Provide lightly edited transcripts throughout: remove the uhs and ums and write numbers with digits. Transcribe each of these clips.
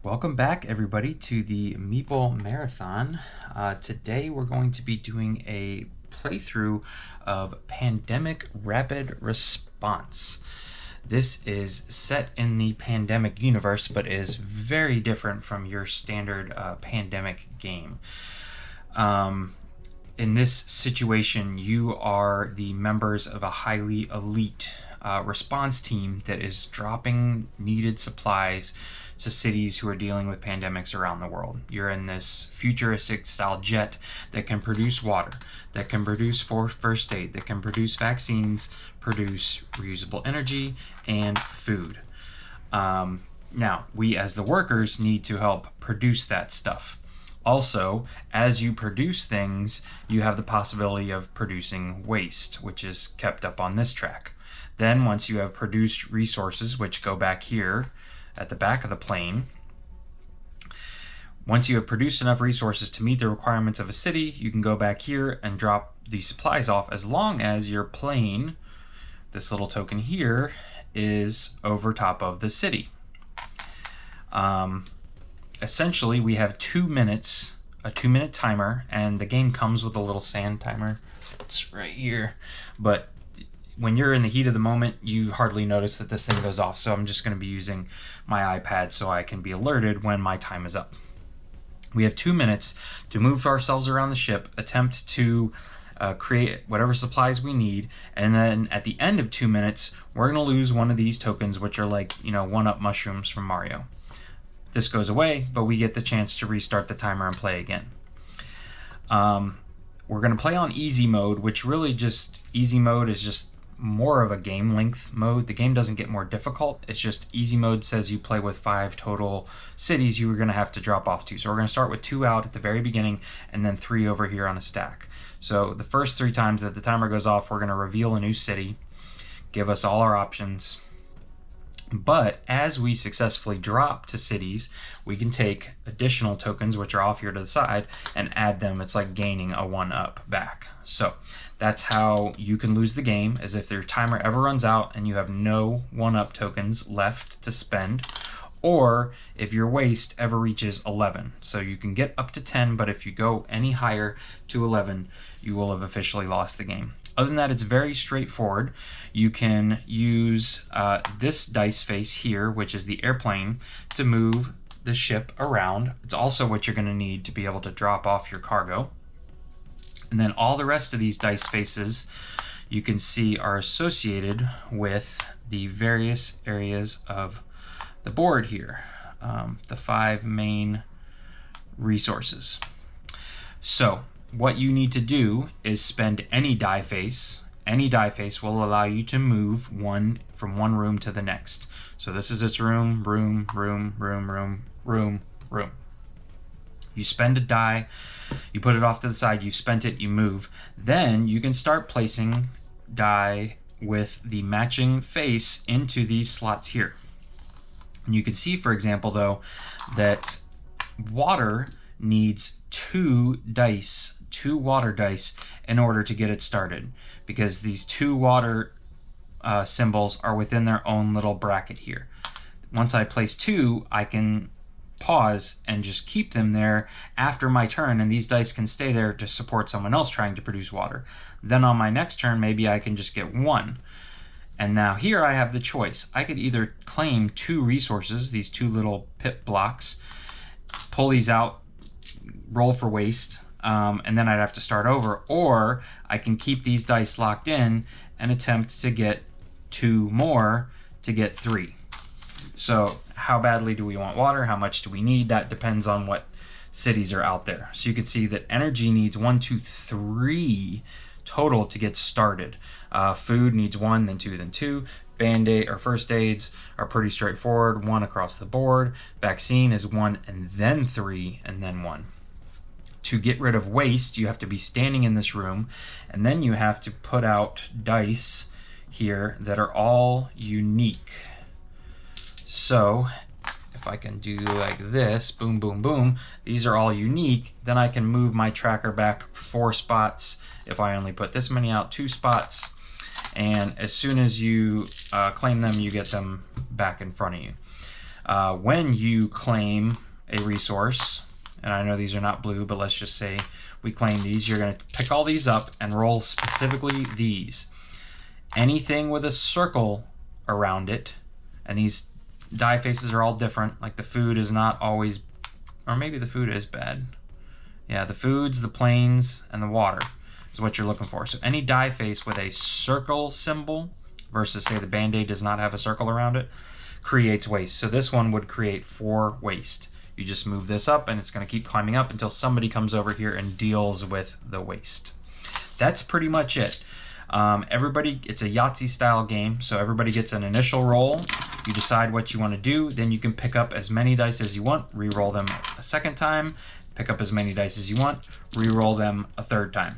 Welcome back, everybody, to the Meeple Marathon. Today we're going to be doing a playthrough of Pandemic Rapid Response. This is set in the Pandemic universe, but is very different from your standard Pandemic game. In this situation, you are the members of a highly elite response team that is dropping needed supplies to cities who are dealing with pandemics around the world. You're in this futuristic style jet that can produce water, that can produce first aid, that can produce vaccines, produce reusable energy, and food. Now, we as the workers need to help produce that stuff. Also, as you produce things, you have the possibility of producing waste, which is kept up on this track. Then once you have produced resources, which go back here at the back of the plane, once you have produced enough resources to meet the requirements of a city, you can go back here and drop the supplies off, as long as your plane, this little token here, is over top of the city. Essentially, we have 2 minutes, a 2-minute timer, and the game comes with a little sand timer. It's right here. But when you're in the heat of the moment, you hardly notice that this thing goes off. So I'm just going to be using my iPad so I can be alerted when my time is up. We have 2 minutes to move ourselves around the ship, attempt to create whatever supplies we need, and then at the end of 2 minutes, we're going to lose one of these tokens, which are like, 1-up mushrooms from Mario. This goes away, but we get the chance to restart the timer and play again. We're going to play on easy mode, which really easy mode is just more of a game length mode. The game doesn't get more difficult. It's just easy mode says you play with 5 total cities you are going to have to drop off to. So we're going to start with 2 out at the very beginning and then 3 over here on a stack. So the first 3 times that the timer goes off, we're going to reveal a new city, give us all our options. But as we successfully drop to cities, we can take additional tokens, which are off here to the side, and add them. It's like gaining a 1-up back. So that's how you can lose the game, is if your timer ever runs out and you have no 1-up tokens left to spend, or if your waste ever reaches 11. So you can get up to 10, but if you go any higher to 11, you will have officially lost the game. Other than that, it's very straightforward. You can use this dice face here, which is the airplane, to move the ship around. It's also what you're going to need to be able to drop off your cargo. And then all the rest of these dice faces you can see are associated with the various areas of the board here, the 5 main resources. So what you need to do is spend any die face. Any die face will allow you to move from one room to the next. So this is its room, room, room, room, room, room, room. You spend a die, you put it off to the side, you've spent it, you move. Then you can start placing die with the matching face into these slots here. And you can see, for example, though, that water needs 2 water dice in order to get it started, because these 2 water symbols are within their own little bracket here. Once I place 2, I can pause and just keep them there after my turn, and these dice can stay there to support someone else trying to produce water. Then on my next turn, maybe I can just get 1. And now here I have the choice. I could either claim 2 resources, these 2 little pip blocks, pull these out, roll for waste, and then I'd have to start over, or I can keep these dice locked in and attempt to get 2 more to get 3. So how badly do we want water? How much do we need? That depends on what cities are out there. So you can see that energy needs 1, 2, 3 total to get started. Food needs 1, then 2, then 2. Band-aid or first aids are pretty straightforward, 1 across the board. Vaccine is 1 and then 3 and then 1. To get rid of waste, you have to be standing in this room, and then you have to put out dice here that are all unique. So if I can do like this, boom, boom, boom, these are all unique, then I can move my tracker back 4 spots. If I only put this many out, 2 spots. And as soon as you claim them, you get them back in front of you. When you claim a resource, and I know these are not blue, but let's just say we claim these, you're going to pick all these up and roll specifically these. Anything with a circle around it, and these die faces are all different, like the food is not always, or maybe the food is bad. Yeah, the foods, the planes, and the water is what you're looking for. So any die face with a circle symbol versus say the Band-Aid does not have a circle around it creates waste. So this one would create 4 waste. You just move this up and it's going to keep climbing up until somebody comes over here and deals with the waste. That's pretty much it. Everybody, it's a Yahtzee style game, so everybody gets an initial roll. You decide what you want to do, then you can pick up as many dice as you want, re-roll them a second time, pick up as many dice as you want, re-roll them a third time.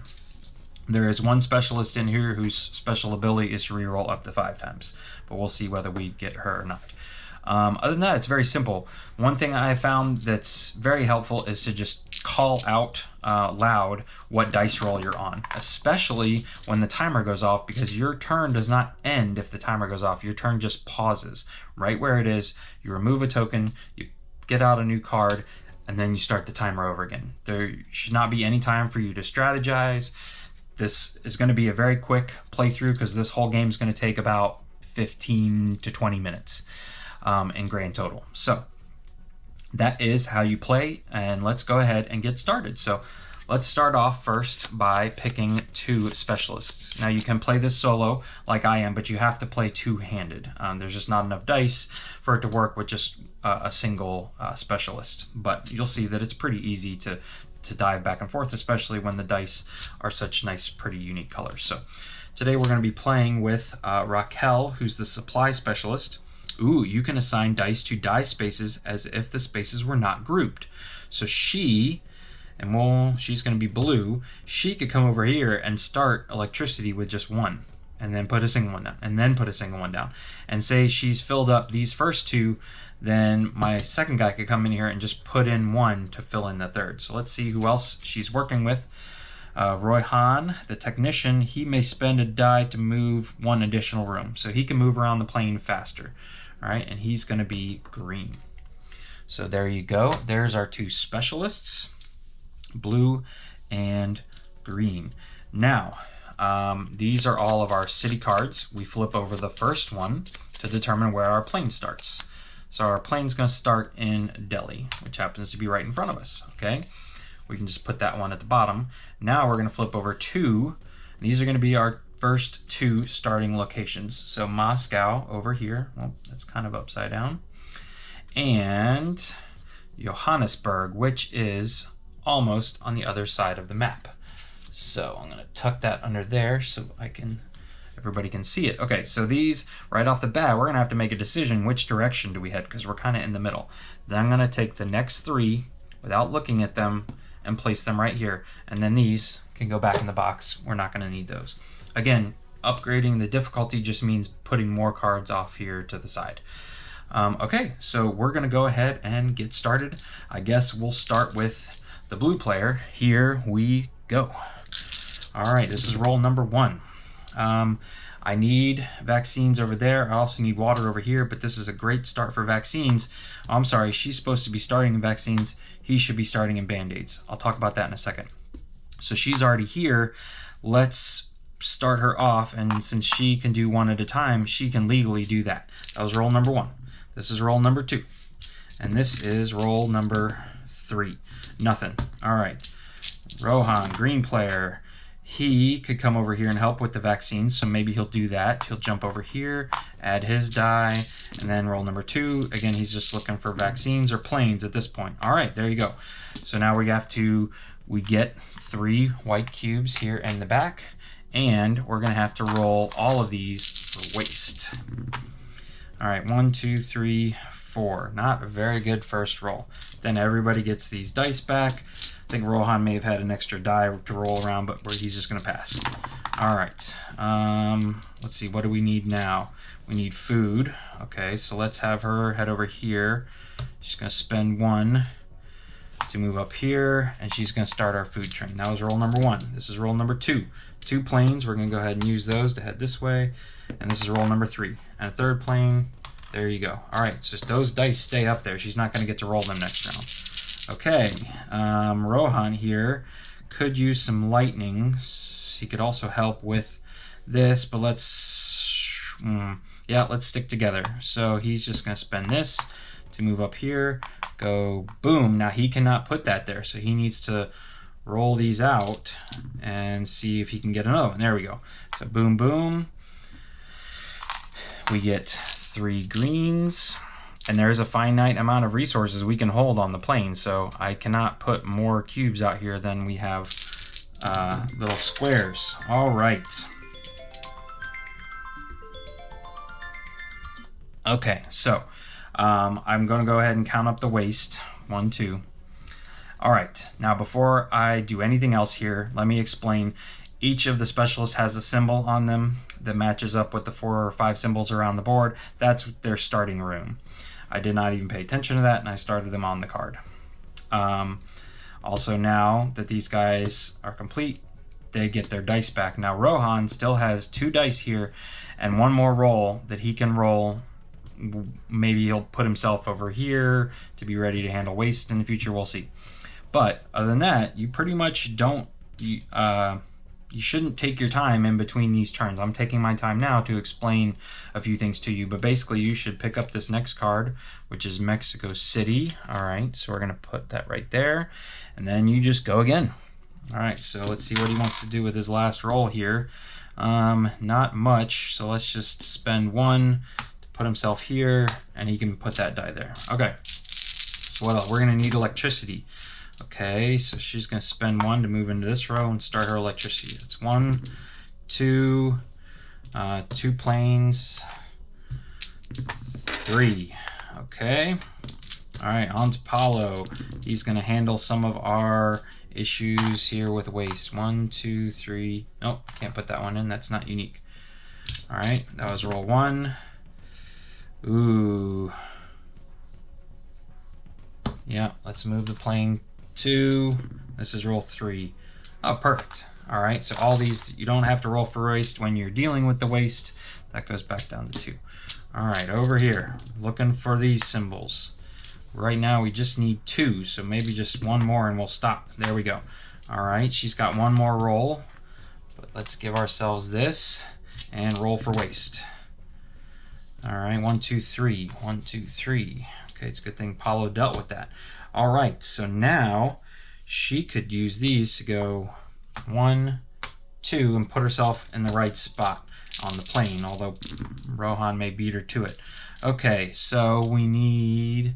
There is one specialist in here whose special ability is to re-roll up to 5 times, but we'll see whether we get her or not. Other than that, it's very simple. One thing I found that's very helpful is to just call out loud what dice roll you're on, especially when the timer goes off, because your turn does not end if the timer goes off. Your turn just pauses right where it is. You remove a token, you get out a new card, and then you start the timer over again. There should not be any time for you to strategize. This is going to be a very quick playthrough because this whole game is going to take about 15 to 20 minutes. In grand total. So that is how you play, and let's go ahead and get started. So let's start off first by picking 2 specialists. Now you can play this solo like I am, but you have to play two-handed. There's just not enough dice for it to work with just a single specialist, but you'll see that it's pretty easy to dive back and forth, especially when the dice are such nice, pretty unique colors. So today we're going to be playing with Raquel, who's the supply specialist. Ooh, you can assign dice to die spaces as if the spaces were not grouped. So she, and she's going to be blue, she could come over here and start electricity with just 1, and then put a single one down, and then put a single one down. And say she's filled up these first 2, then my second guy could come in here and just put in 1 to fill in the third. So let's see who else she's working with. Royhan, the technician, he may spend a die to move 1 additional room. So he can move around the plane faster. All right, and he's going to be green. So there you go. There's our 2 specialists, blue and green. Now, these are all of our city cards. We flip over the first one to determine where our plane starts. So our plane's going to start in Delhi, which happens to be right in front of us. Okay, we can just put that one at the bottom. Now we're going to flip over 2. These are going to be our first 2 starting locations. So Moscow over here, well, that's kind of upside down, and Johannesburg, which is almost on the other side of the map. So I'm going to tuck that under there so everybody can see it. Okay, so these, right off the bat, we're going to have to make a decision which direction do we head, because we're kind of in the middle. Then I'm going to take the next 3 without looking at them and place them right here, and then these can go back in the box. We're not going to need those. Again, upgrading the difficulty just means putting more cards off here to the side. Okay, so we're going to go ahead and get started. I guess we'll start with the blue player. Here we go. All right, this is roll number 1. I need vaccines over there. I also need water over here, but this is a great start for vaccines. Oh, I'm sorry, she's supposed to be starting in vaccines. He should be starting in Band-Aids. I'll talk about that in a second. So she's already here. Let's start her off, and since she can do 1 at a time, she can legally do that. That was roll number 1. This is roll number 2, and this is roll number 3. Nothing. All right, Rohan, green player, he could come over here and help with the vaccines, so maybe he'll do that. He'll jump over here, add his die, and then roll number 2. Again, he's just looking for vaccines or planes at this point. All right, there you go. So now we get 3 white cubes here in the back, and we're going to have to roll all of these for waste. All right, 1, 2, 3, 4. Not a very good first roll. Then everybody gets these dice back. I think Rohan may have had an extra die to roll around, but he's just going to pass. All right, let's see, what do we need now? We need food. Okay, so let's have her head over here. She's going to spend 1 to move up here, and she's going to start our food train. That was roll number 1. This is roll number 2. 2 planes, we're going to go ahead and use those to head this way, and this is roll number 3. And a third plane, There you go. All right, so those dice stay up there. She's not going to get to roll them next round. Okay, Rohan here could use some lightnings. He could also help with this, but let's stick together. So he's just going to spend this to move up here. Go boom. Now he cannot put that there, so he needs to roll these out and see if he can get another one. There we go. So boom, boom. We get 3 greens, and there's a finite amount of resources we can hold on the plane, so I cannot put more cubes out here than we have little squares. All right. Okay, so I'm going to go ahead and count up the waste. 1, 2. All right, now before I do anything else here, let me explain. Each of the specialists has a symbol on them that matches up with the 4 or 5 symbols around the board. That's their starting room. I did not even pay attention to that, and I started them on the card. Also, now that these guys are complete, they get their dice back. Now Rohan still has 2 dice here and 1 more roll that he can roll. Maybe he'll put himself over here to be ready to handle waste in the future. We'll see. But other than that, you pretty much don't... You shouldn't take your time in between these turns. I'm taking my time now to explain a few things to you, but basically you should pick up this next card, which is Mexico City. All right, so we're going to put that right there, and then you just go again. All right, so let's see what he wants to do with his last roll here. Not much, so let's just spend 1 to put himself here, and he can put that die there. Okay, so what else? We're going to need electricity. Okay, so she's going to spend 1 to move into this row and start her electricity. That's 1, 2, 2 planes, 3. Okay. All right, on to Paulo. He's going to handle some of our issues here with waste. 1, 2, 3. Nope, can't put that one in. That's not unique. All right, that was roll 1. Ooh. Yeah, let's move the plane 2. This is roll 3. Oh, perfect. All right, so all these, you don't have to roll for waste when you're dealing with the waste. That goes back down to 2. All right, over here, looking for these symbols. Right now we just need 2, so maybe just 1 more and we'll stop. There we go. All right, she's got 1 more roll, but let's give ourselves this and roll for waste. All right, 1, 2, 3. 1, 2, 3. Okay, it's a good thing Paulo dealt with that. All right, so now she could use these to go 1, 2, and put herself in the right spot on the plane, although Rohan may beat her to it. Okay, so we need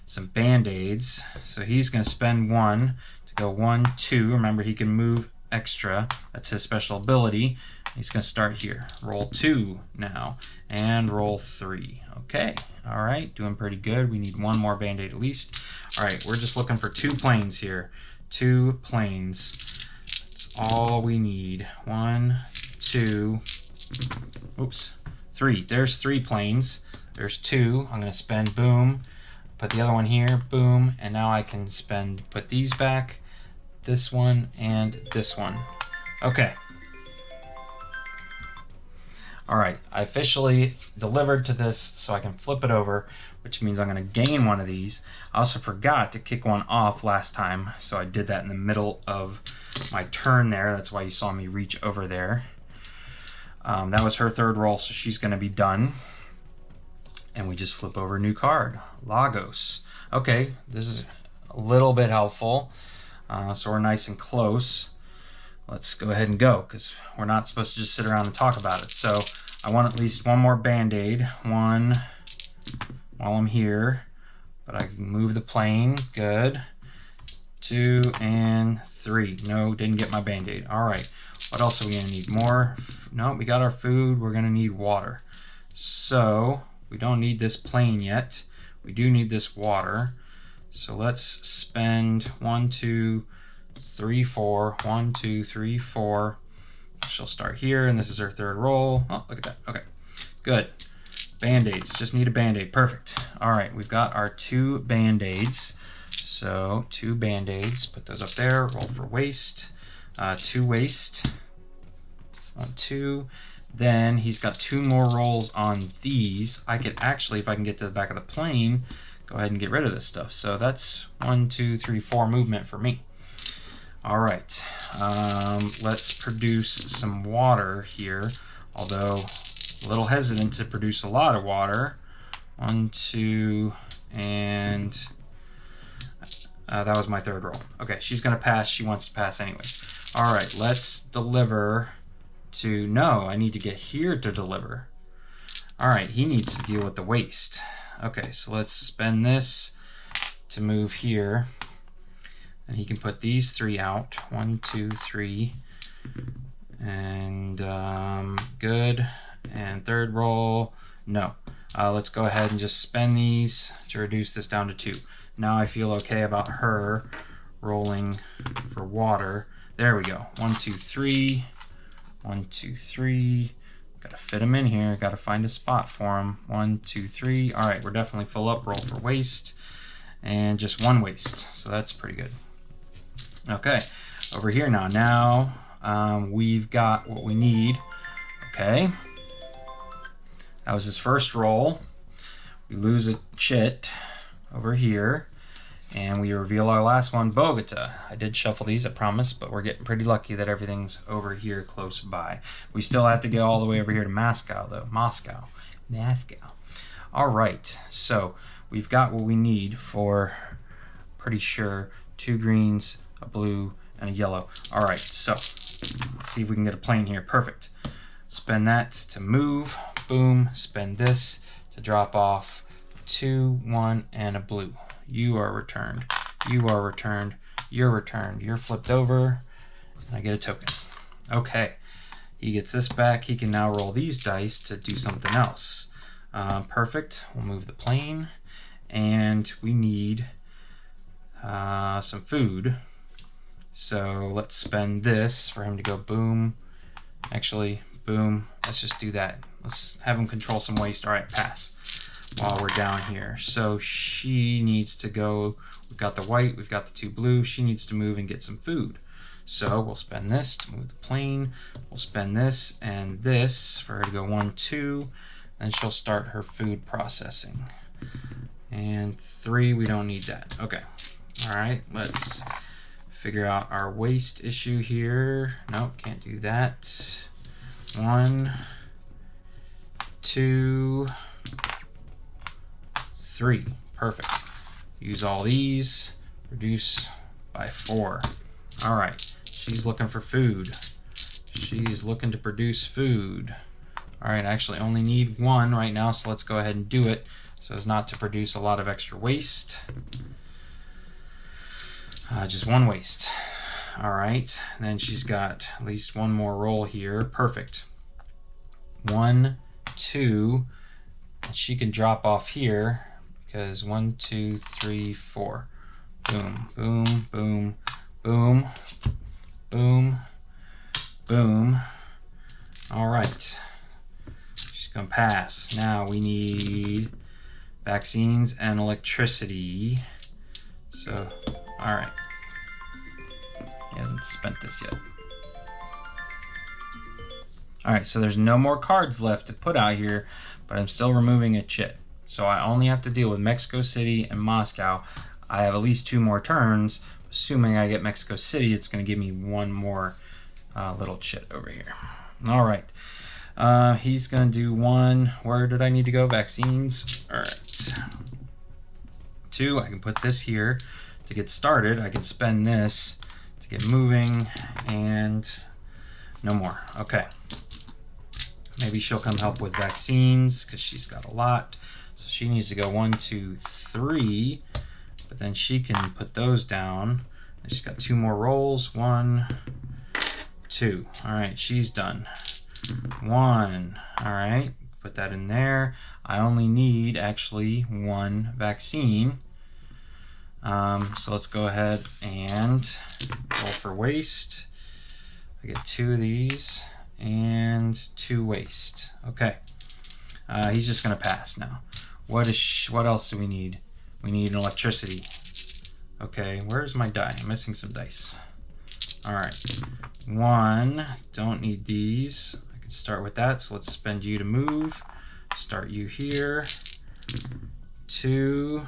some Band-Aids. So he's going to spend 1 to go 1, 2. Remember, he can move extra. That's his special ability. He's going to start here. Roll 2 now, and roll 3. Okay, all right, doing pretty good. We need 1 more Band-Aid at least. All right, we're just looking for 2 planes here. 2 planes. That's all we need. 1, 2, oops, 3. There's 3 planes. There's 2. I'm going to spend boom. Put the other one here, boom, and now I can put these back, this one, and this one. Okay. All right, I officially delivered to this, so I can flip it over, which means I'm going to gain 1 of these. I also forgot to kick 1 off last time, so I did that in the middle of my turn there. That's why you saw me reach over there. That was her 3rd roll, so she's going to be done. And we just flip over a new card, Lagos. Okay, this is a little bit helpful, so we're nice and close. Let's go ahead and go, because we're not supposed to just sit around and talk about it. So I want at least 1 more Band-Aid, 1 while I'm here, but I can move the plane, good. 2 and 3, no, didn't get my Band-Aid. All right, what else are we gonna need? More? No, we got our food, we're gonna need water. So we don't need this plane yet. We do need this water. So let's spend 1, 2, 3, 4. 1, 2, 3, 4. She'll start here, and this is her 3rd roll. Oh, look at that. Okay, good. Band-Aids. Just need a Band-Aid. Perfect. All right, we've got our 2 Band-Aids. So 2 Band-Aids. Put those up there. Roll for waste. 2 waste. 1, 2. Then he's got 2 more rolls on these. I could actually, if I can get to the back of the plane, go ahead and get rid of this stuff. So that's 1, 2, 3, 4 movement for me. All right, let's produce some water here, although a little hesitant to produce a lot of water. 1, 2, and that was my 3rd roll. Okay, she's gonna pass. She wants to pass anyways. All right, let's deliver to, no, I need to get here to deliver. All right, he needs to deal with the waste. Okay, so let's spend this to move here. And he can put these 3 out. 1, 2, 3. And good. And 3rd roll, no. Let's go ahead and just spend these to reduce this down to 2. Now I feel okay about her rolling for water. There we go. 1, 2, 3. 1, 2, 3. Gotta fit him in here. Gotta find a spot for him. 1, 2, 3. All right, we're definitely full up. Roll for waste. And just 1 waste. So that's pretty good. Okay, over here now. Now we've got what we need. Okay. That was his first roll. We lose a chit over here. And we reveal our last one, Bogota. I did shuffle these, I promise, but we're getting pretty lucky that everything's over here close by. We still have to go all the way over here to Moscow, though. Moscow. All right, so we've got what we need for, pretty sure, 2 greens, a blue, and a yellow. All right, so let's see if we can get a plane here. Perfect. Spend that to move. Boom. Spend this to drop off 2, 1, and a blue. You are returned. You are returned. You're returned. You're flipped over. And I get a token. Okay. He gets this back. He can now roll these dice to do something else. Perfect. We'll move the plane. And we need some food. So let's spend this for him to go boom. Actually, boom. Let's just do that. Let's have him control some waste. All right, pass. While we're down here. So she needs to go, we've got the white, we've got the 2 blue, she needs to move and get some food. So we'll spend this to move the plane, we'll spend this and this for her to go 1, 2, then she'll start her food processing. And 3, we don't need that. Okay. All right, let's figure out our waste issue here. Nope, can't do that. 1, 2, 3. Perfect. Use all these. Reduce by 4. All right. She's looking for food. She's looking to produce food. All right. I actually only need 1 right now, so let's go ahead and do it so as not to produce a lot of extra waste. Just 1 waste. All right. And then she's got at least 1 more roll here. Perfect. 1, 2. And she can drop off here. Because 1, 2, 3, 4. Boom, boom, boom, boom, boom, boom. All right. She's going to pass. Now we need vaccines and electricity. So, all right. He hasn't spent this yet. All right, so there's no more cards left to put out here, but I'm still removing a chit. So I only have to deal with Mexico City and Moscow. I have at least 2 more turns. Assuming I get Mexico City, it's going to give me 1 more little chit over here. All right. He's going to do 1. Where did I need to go? Vaccines. All right. 2. I can put this here to get started. I can spend this to get moving, and no more. Okay. Maybe she'll come help with vaccines because she's got a lot. So she needs to go 1, 2, 3, but then she can put those down. And she's got 2 more rolls. 1, 2. All right, she's done. 1. All right, put that in there. I only need actually 1 vaccine. So let's go ahead and roll for waste. I get 2 of these and 2 waste. Okay, he's just gonna pass now. What else do we need? We need an electricity. Okay, where's my die? I'm missing some dice. All right, 1. Don't need these. I can start with that. So let's spend you to move. Start you here. 2,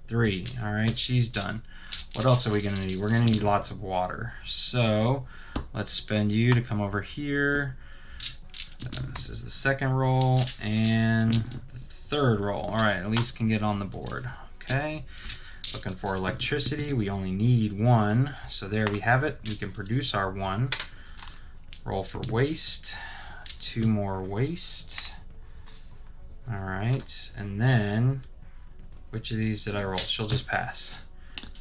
3. All right, she's done. What else are we gonna need? We're gonna need lots of water. So let's spend you to come over here. This is the second roll and the third roll. All right, at least can get on the board. Okay, looking for electricity. We only need 1. So there we have it. We can produce our 1. Roll for waste. 2 more waste. All right, and then which of these did I roll? She'll just pass.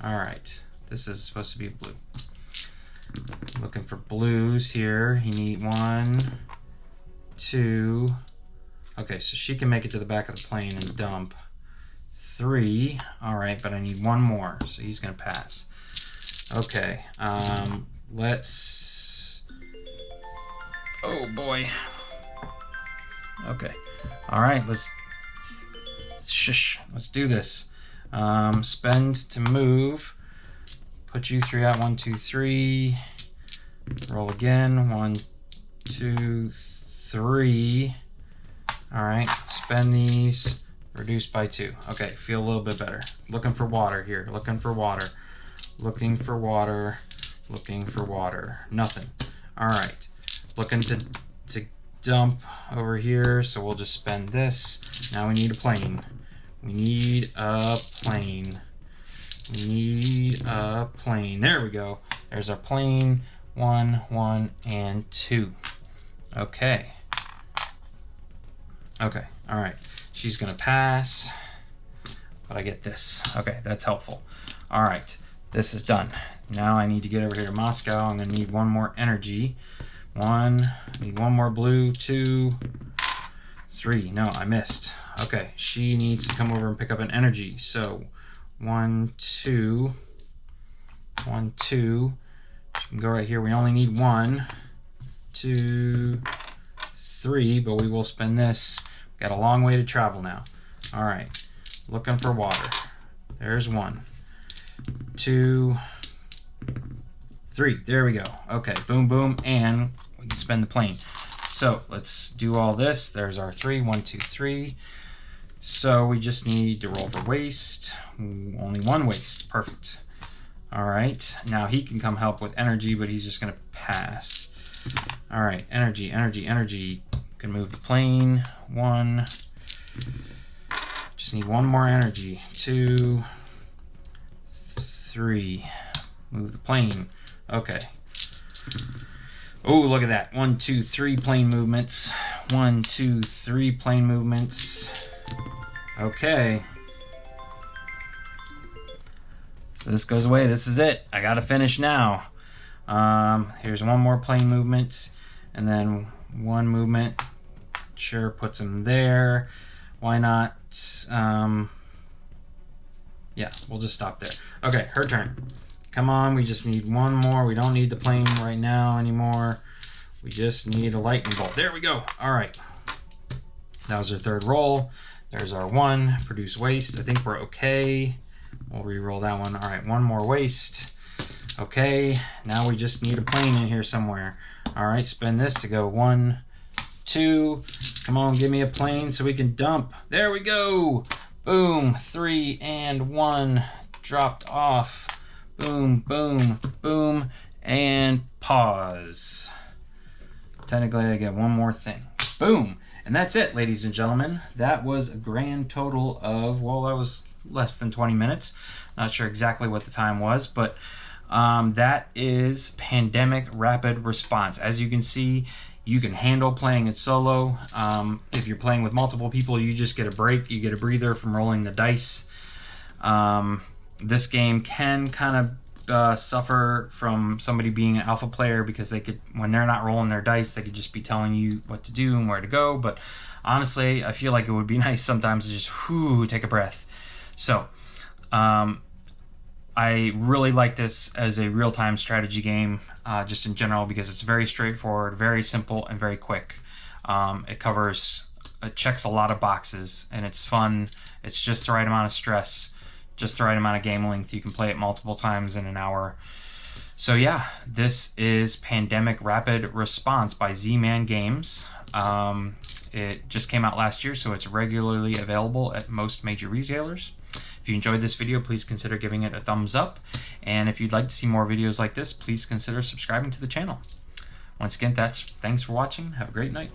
All right, this is supposed to be blue. Looking for blues here. You need 1, 2. Okay, so she can make it to the back of the plane and dump. 3. All right, but I need 1 more, so he's gonna pass. Okay, let's. Oh boy. Okay. All right, let's do this. Spend to move. Put you 3 out. 1, 2, 3. Roll again. 1, 2, 3. All right, spend these. Reduce by 2. Okay, feel a little bit better. Looking for water here. Looking for water. Looking for water. Looking for water. Nothing. All right. Looking to dump over here, so we'll just spend this. Now we need a plane. We need a plane. We need a plane. There we go. There's our plane. 1, 1, and 2. Okay. Okay. All right. She's gonna pass, but I get this. Okay, that's helpful. All right, this is done. Now I need to get over here to Moscow. I'm gonna need 1 more energy. 1, I need 1 more blue. 2, 3. No, I missed. Okay, she needs to come over and pick up an energy. So 1, 2, 1, 2. She can go right here. We only need 1, 2, 3, but we will spend this. Got a long way to travel now. All right, looking for water. There's 1, 2, 3. There we go. Okay, boom, boom, and we can spend the plane. So let's do all this. There's our 3. 1, 2, 3. So we just need to roll for waste. Only 1 waste. Perfect. All right, now he can come help with energy, but he's just gonna pass. All right, energy, energy, energy. Can move the plane. 1. Just need 1 more energy. 2, 3. Move the plane. Okay. Oh, look at that. 1, 2, 3 plane movements. 1, 2, 3 plane movements. Okay. So this goes away. This is it. I gotta finish now. Here's 1 more plane movement, and then 1 movement. Sure, puts him there. Why not? Yeah, we'll just stop there. Okay, her turn. Come on, we just need 1 more. We don't need the plane right now anymore. We just need a lightning bolt. There we go. All right. That was our 3rd roll. There's our 1. Produce waste. I think we're okay. We'll re-roll that one. All right, 1 more waste. Okay, now we just need a plane in here somewhere. All right, spend this to go 1, 2. Come on, give me a plane so we can dump. There we go. Boom, 3 and 1 dropped off. Boom, boom, boom, and pause. Technically, I get 1 more thing. Boom. And that's it, ladies and gentlemen. That was a grand total of, well, that was less than 20 minutes. Not sure exactly what the time was, but that is Pandemic Rapid Response. As you can see, you can handle playing it solo. If you're playing with multiple people, you just get a break. You get a breather from rolling the dice. This game can kind of suffer from somebody being an alpha player, because they could, when they're not rolling their dice, they could just be telling you what to do and where to go. But honestly, I feel like it would be nice sometimes to just take a breath. So I really like this as a real-time strategy game, just in general, because it's very straightforward, very simple, and very quick. It checks a lot of boxes, and it's fun. It's just the right amount of stress, just the right amount of game length. You can play it multiple times in an hour. So yeah, this is Pandemic Rapid Response by Z-Man Games. It just came out last year, so it's regularly available at most major retailers. If you enjoyed this video, please consider giving it a thumbs up. And if you'd like to see more videos like this, please consider subscribing to the channel. Once again, thanks for watching. Have a great night.